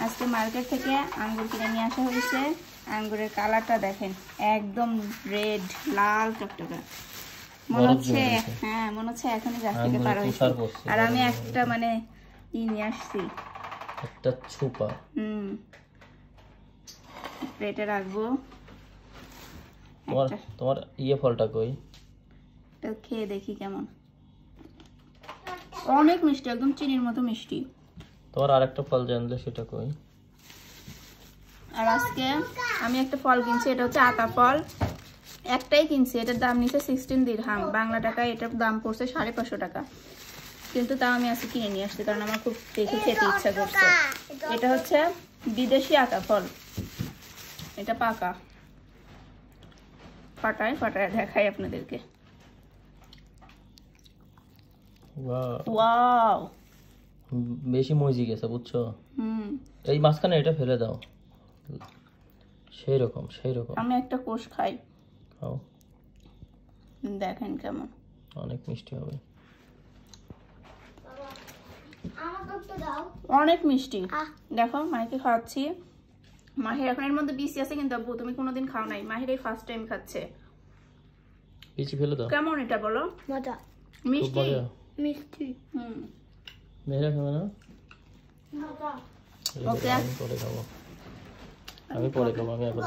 আজকে মার্কেট থেকে আঙ্গুর কিনে নিয়ে আসা হয়েছে। আঙ্গুরের কালারটা দেখেন, একদম রেড, লাল টকটকা। মনে হচ্ছে হ্যাঁ, মনে হচ্ছে এখনই গাছ থেকে পার হয়েছে। আর আমি একটা মানে নিয়ে আসছি, একটা ছোপা। প্লেটে রাখবো। তোমার ইয়ে ফলটা কই? এটা খেয়ে দেখি কেমন। অনেক মিষ্টি, একদম চিনির মতো মিষ্টি। তোমার আরেকটা ফল জানলে সেটা কই? আর আজকে আমি একটা ফল কিনছি, এটা হচ্ছে আতা ফল। একটাই কিনছি, এটার দাম নিচ্ছে 16 দিরহাম, বাংলা টাকায় এটার দাম পড়ছে 550 টাকা। কিন্তু তাও আমি আজকে কিনে নিয়ে আসছি, কারণ আমার খুব দেখে খেতে ইচ্ছা করছে। এটা হচ্ছে বিদেশি আতা ফল, এটা পাকা। ফাটায় ফাটায় দেখাই আপনাদেরকে। ওয়াও, বেশি মজি গেছে বুঝছো? এই মাঝখানে এটা ফেলে দাও। সেই রকম। আমি একটা কোষ খাই, খাও, দেখেন কেমন। অনেক মিষ্টি হবে। অনেক মিষ্টি। দেখো মাহিকে খাওয়াচ্ছি। মাহির এখন এর মধ্যে বিসি আছে, কিন্তু আব্বু তুমি কোনোদিন খাও নাই। মাহির এই ফার্স্ট টাইম খাচ্ছে। বিচি ফেলে দাও। কেমন এটা বলো? মজা, মিষ্টি মিষ্টি। মেয়েরা খাবে না? ওকে, আমি পরে খাবো। আমি এখন।